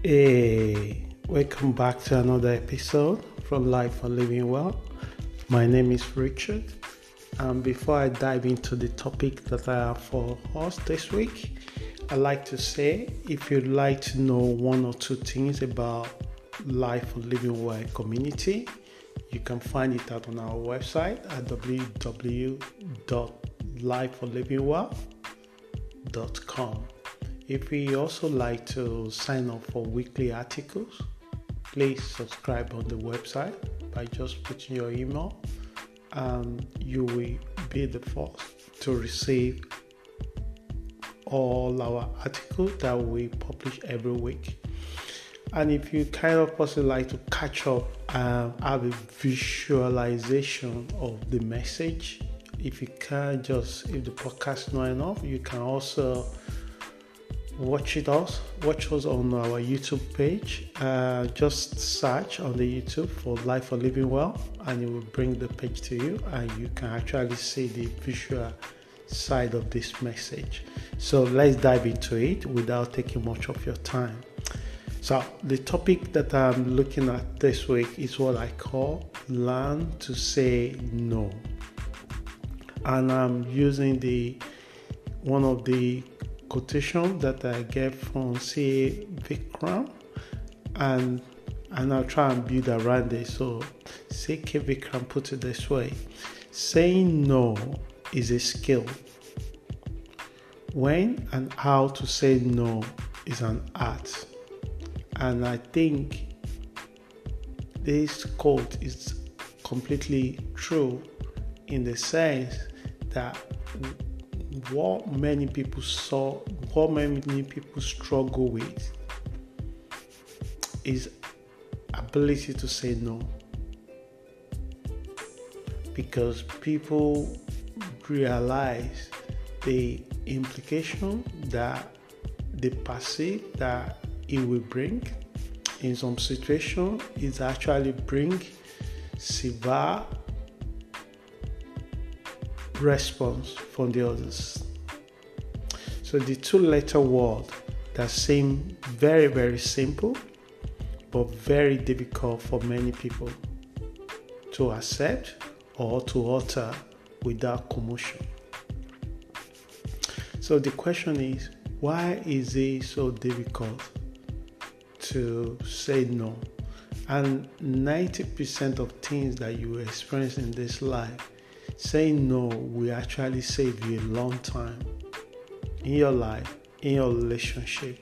Hey, welcome back to another episode from Life for Living Well. My name is Richard, and before I dive into the topic that I have for us this week, I'd like to say if you'd like to know one or two things about Life for Living Well community, you can find it out on our website at www.lifeforlivingwell.com. If you also like to sign up for weekly articles, please subscribe on the website by just putting your email, and you will be the first to receive all our articles that we publish every week. And if you kind of person like to catch up and have a visualization of the message, if the podcast is not enough, you can also watch us on our YouTube page. Just search on the YouTube for Life for Living Well, and it will bring the page to you, and you can actually see the visual side of this message. So let's dive into it without taking much of your time. So the topic that I'm looking at this week is what I call learn to say no, and I'm using one of the quotation that I get from C.A. Vikram, and I'll try and build around it. So C.K. Vikram put it this way: saying no is a skill. When and how to say no is an art. And I think this quote is completely true in the sense that what many people struggle with is ability to say no, because people realize the implication that they perceive that it will bring in some situation is actually bring severe response from the others. So the two-letter word that seem very, very simple but very difficult for many people to accept or to utter without commotion. So the question is, why is it so difficult to say no? And 90% of things that you experience in this life, saying no will actually save you a long time in your life, in your relationship.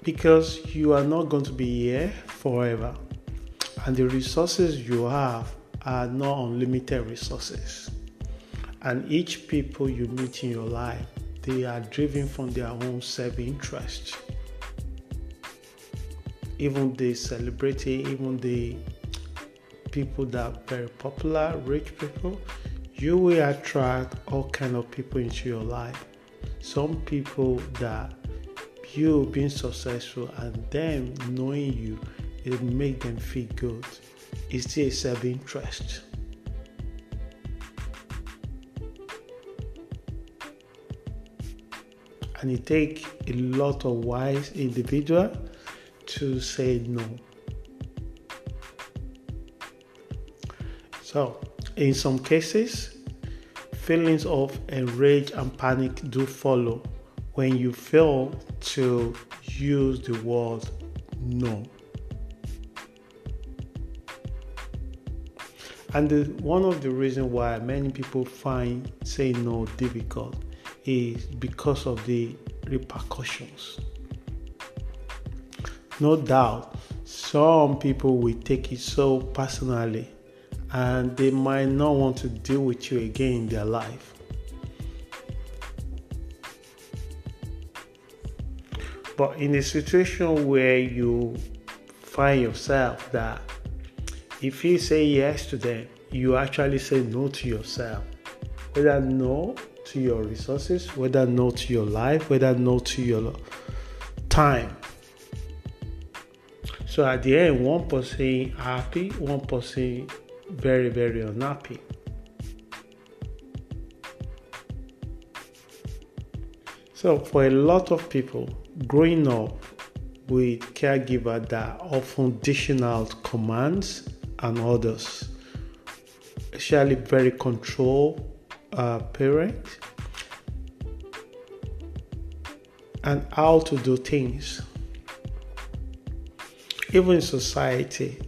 Because you are not going to be here forever, and the resources you have are not unlimited resources. And each people you meet in your life, they are driven from their own self-interest. Even the celebrity, even the people that are very popular, rich people, you will attract all kind of people into your life. Some people that you being successful and them knowing you, it make them feel good. It's still self-interest. And it takes a lot of wise individual to say no. So, in some cases, feelings of enrage and panic do follow when you fail to use the word no. And one of the reasons why many people find saying no difficult is because of the repercussions. No doubt, some people will take it so personally and they might not want to deal with you again in their life. But in a situation where you find yourself that if you say yes to them, you actually say no to yourself. Whether no to your resources, whether no to your life, whether no to your time. So at the end, one person happy, one person very, very unhappy. So for a lot of people, growing up with caregivers that often dishing out commands and orders, especially very control parent, and how to do things. Even in society,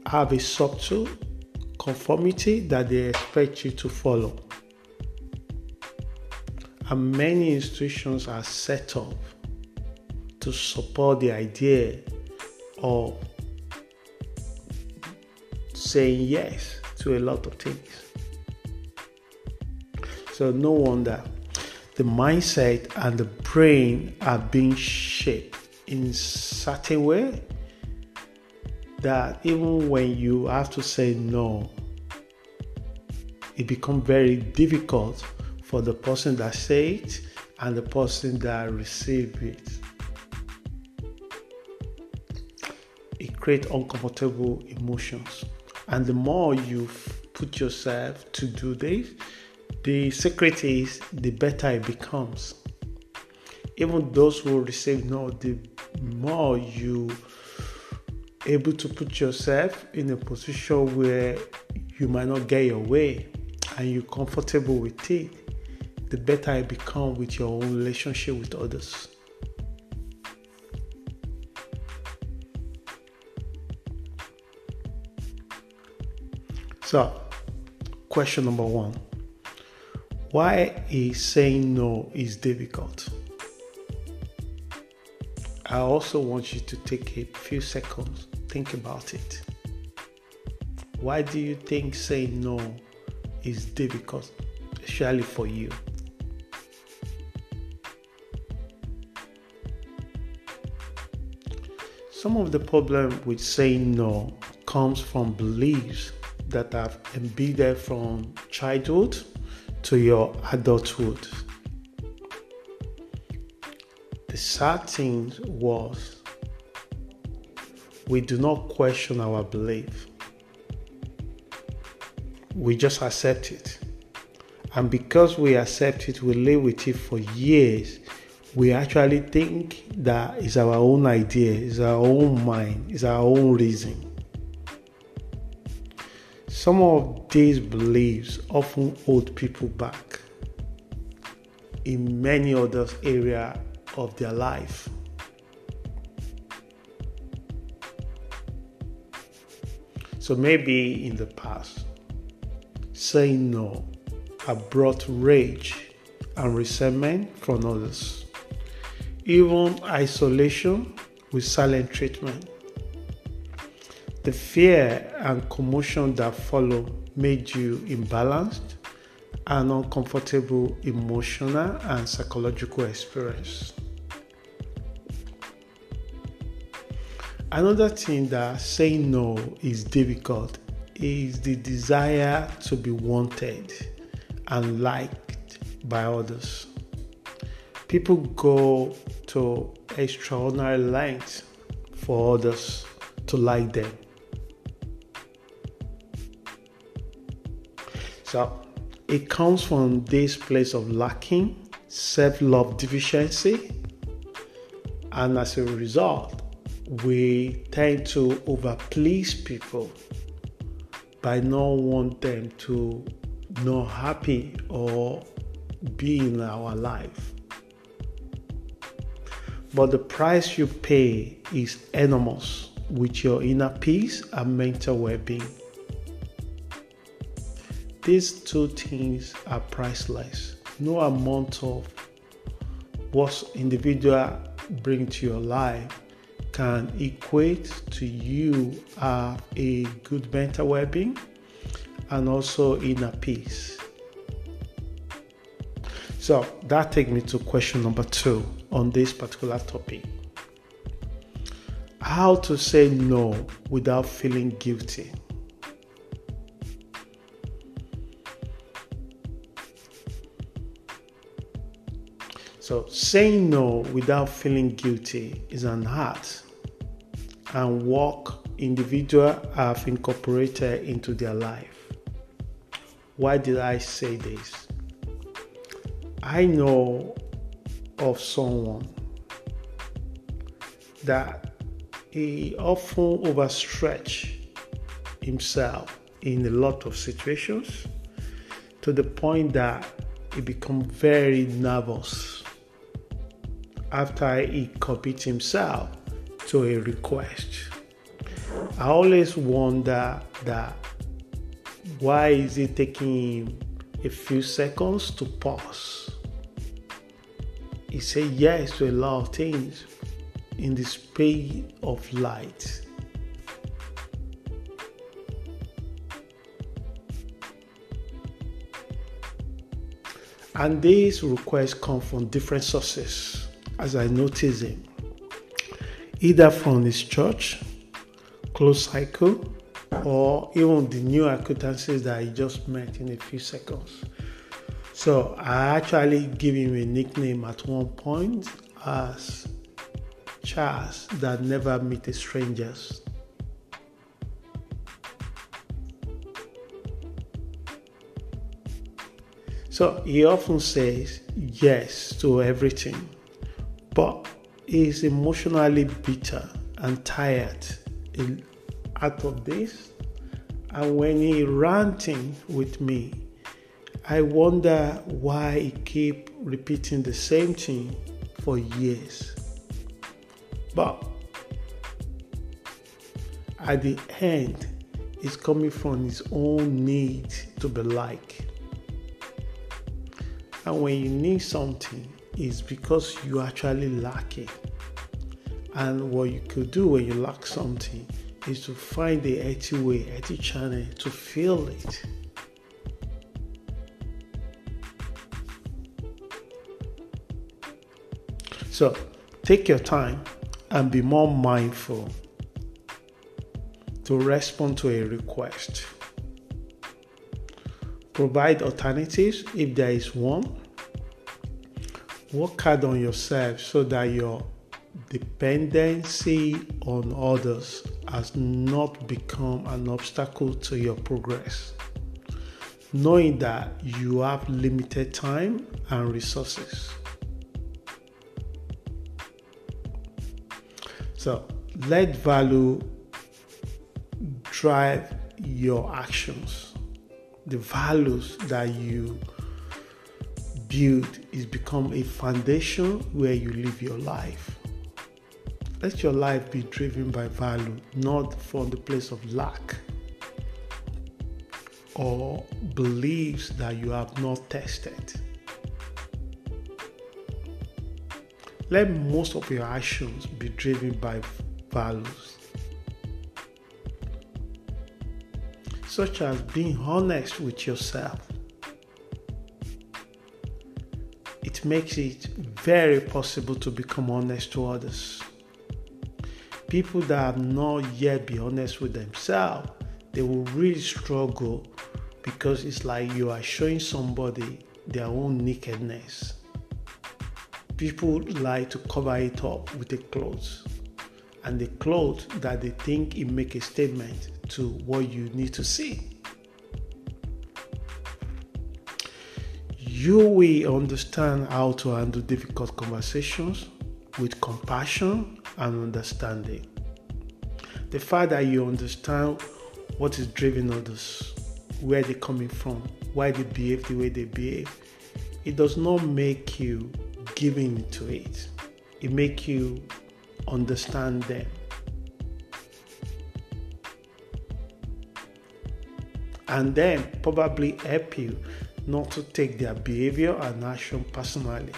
have a subtle conformity that they expect you to follow. And many institutions are set up to support the idea of saying yes to a lot of things. So no wonder the mindset and the brain are being shaped in certain way that even when you have to say no, it becomes very difficult for the person that say it and the person that receive it. It creates uncomfortable emotions. And the more you put yourself to do this, the secret is the better it becomes. Even those who receive no, the more you able to put yourself in a position where you might not get your way and you're comfortable with it, the better it becomes with your own relationship with others. So, question number 1. Why is saying no is difficult? I also want you to take a few seconds, think about it. Why do you think saying no is difficult, especially for you? Some of the problem with saying no comes from beliefs that have embedded from childhood to your adulthood. The sad thing was we do not question our belief. We just accept it. And because we accept it, we live with it for years. We actually think that is our own idea, is our own mind, is our own reason. Some of these beliefs often hold people back in many other areas of their life. So maybe in the past, saying no have brought rage and resentment from others. Even isolation with silent treatment. The fear and commotion that follow made you imbalanced and uncomfortable emotional and psychological experience. Another thing that saying no is difficult is the desire to be wanted and liked by others. People go to extraordinary lengths for others to like them. So it comes from this place of lacking self-love deficiency, and as a result, we tend to overplease people by not want them to not happy or be in our life. But the price you pay is enormous with your inner peace and mental well-being. These two things are priceless. No amount of what individual bring to your life can equate to you have a good mental well-being and also inner peace. So that takes me to question number 2 on this particular topic. How to say no without feeling guilty. So saying no without feeling guilty is an art and work individuals have incorporated into their life. Why did I say this? I know of someone that he often overstretch himself in a lot of situations to the point that he becomes very nervous after he commits himself to a request. I always wonder that why is it taking him a few seconds to pause? He said yes to a lot of things in the speed of light. And these requests come from different sources, as I notice them. Either from his church, close cycle, or even the new acquaintances that he just met in a few seconds. So I actually gave him a nickname at one point as Charles that never meet strangers. So he often says yes to everything, but he is emotionally bitter and tired out of this. And when he ranting with me, I wonder why he keep repeating the same thing for years. But at the end, it's coming from his own need to be liked. And when you need something, it's because you actually lack it. And what you could do when you lack something is to find the healthy way, healthy channel to fill it. So take your time and be more mindful to respond to a request. Provide alternatives if there is one. Work hard on yourself so that your dependency on others has not become an obstacle to your progress. Knowing that you have limited time and resources. So let value drive your actions. The values that you build is become a foundation where you live your life. Let your life be driven by value, not from the place of lack or beliefs that you have not tested. Let most of your actions be driven by values, such as being honest with yourself. It makes it very possible to become honest to others. People that have not yet been honest with themselves, they will really struggle because it's like you are showing somebody their own nakedness. People like to cover it up with the clothes, and the clothes that they think it make a statement to what you need to see. You will understand how to handle difficult conversations with compassion and understanding. The fact that you understand what is driving others, where they're coming from, why they behave the way they behave, it does not make you giving into it. It makes you understand them. And then probably help you not to take their behavior and action personally.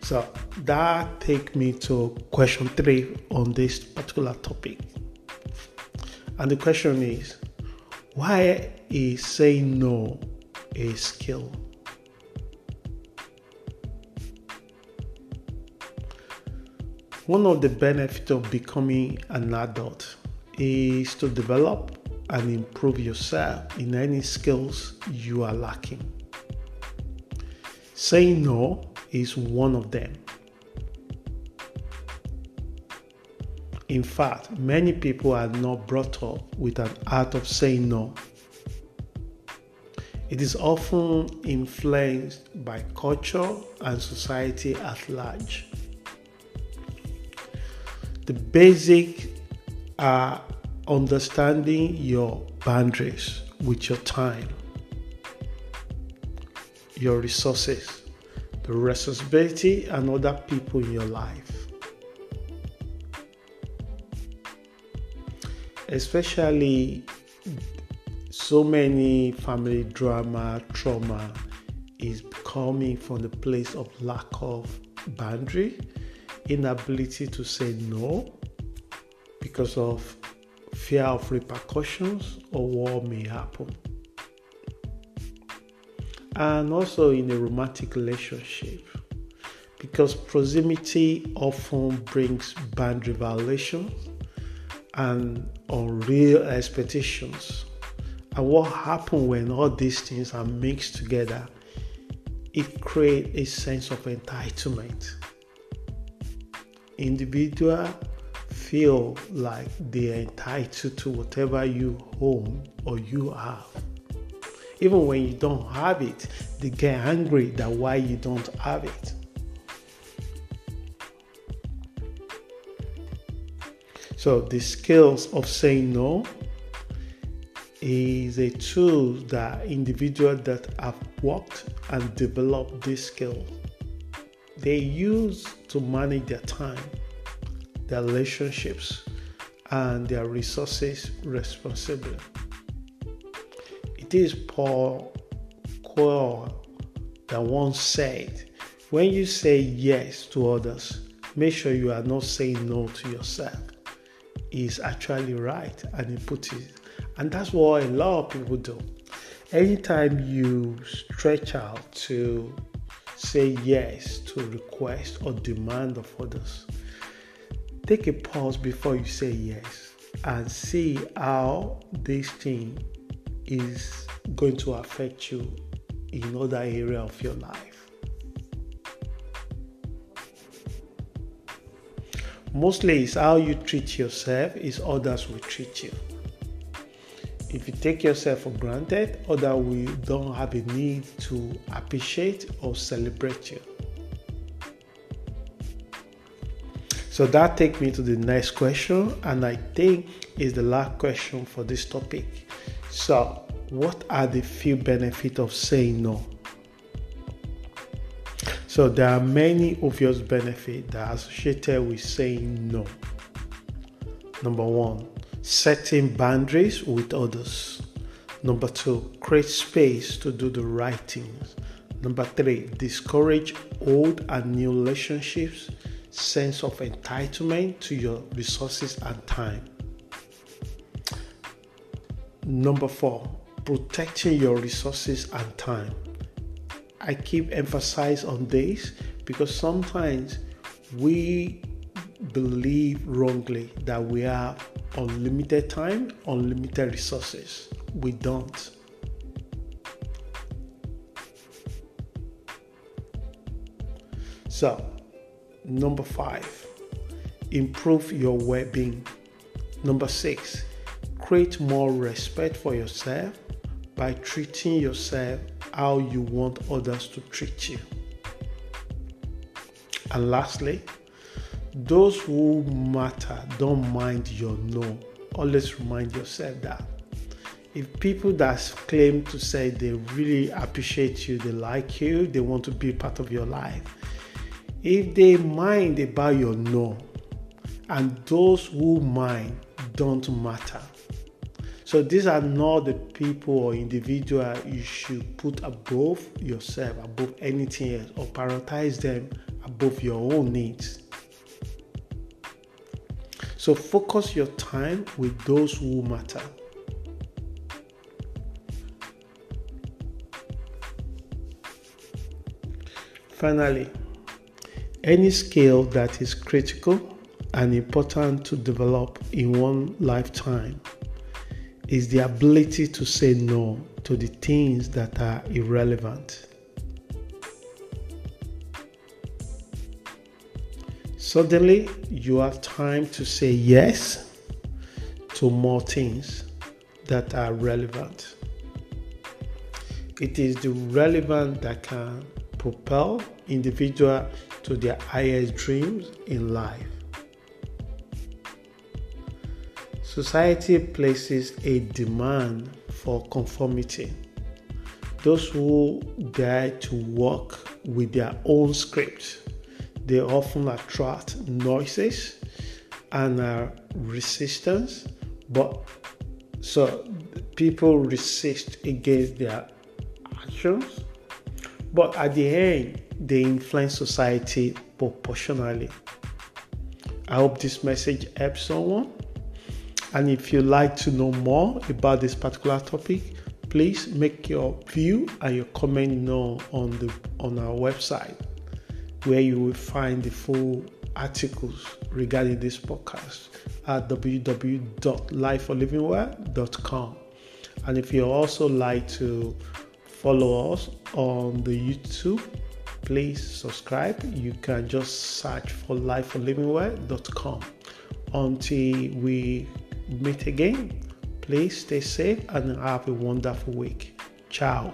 So that takes me to question 3 on this particular topic. And the question is, why is saying no a skill? One of the benefits of becoming an adult is to develop and improve yourself in any skills you are lacking. Saying no is one of them. In fact, many people are not brought up with an art of saying no. It is often influenced by culture and society at large. The basic are understanding your boundaries with your time, your resources, the responsibility, and other people in your life. Especially so many family trauma is coming from the place of lack of boundary, inability to say no because of fear of repercussions or what may happen. And also in a romantic relationship, because proximity often brings boundary violations and unreal expectations. And what happens when all these things are mixed together, it creates a sense of entitlement. Individuals feel like they are entitled to whatever you own or you have. Even when you don't have it, they get angry that why you don't have it. So the skills of saying no is a tool that individuals that have worked and developed this skill, they use to manage their time, their relationships, and their resources responsibly. It is Paul Coelho that once said, when you say yes to others, make sure you are not saying no to yourself. He's actually right, and he put it. And that's what a lot of people do. Anytime you stretch out to say yes to request or demand of others, take a pause before you say yes and see how this thing is going to affect you in other area of your life. Mostly it's how you treat yourself is others will treat you. If you take yourself for granted, others will don't have a need to appreciate or celebrate you. So that takes me to the next question, and I think is the last question for this topic. So, what are the few benefits of saying no? So there are many obvious benefits that are associated with saying no. Number 1, setting boundaries with others. Number 2, create space to do the right things. Number 3, discourage old and new relationships, sense of entitlement to your resources and time. Number 4, protecting your resources and time. I keep emphasizing on this because sometimes we believe wrongly that we have unlimited time, unlimited resources. We don't. So, number 5, improve your well-being. Number 6, create more respect for yourself by treating yourself how you want others to treat you. And lastly, those who matter don't mind your no. Always remind yourself that. If people that claim to say they really appreciate you, they like you, they want to be part of your life, if they mind about your no, and those who mind don't matter. So these are not the people or individual you should put above yourself, above anything else, or prioritize them above your own needs. So focus your time with those who matter. Finally, any skill that is critical and important to develop in one lifetime is the ability to say no to the things that are irrelevant. Suddenly, you have time to say yes to more things that are relevant. It is the relevance that can propel individuals to their highest dreams in life. Society places a demand for conformity. Those who dare to work with their own script, they often attract noises and resistance, so people resist against their actions, but at the end, they influence society proportionally. I hope this message helps someone. And if you'd like to know more about this particular topic, please make your view and your comment known on our website, where you will find the full articles regarding this podcast at www.lifeforlivingwell.com. And if you also like to follow us on the YouTube, please subscribe. You can just search for lifeforlivingwell.com. Until we meet again, please stay safe and have a wonderful week. Ciao.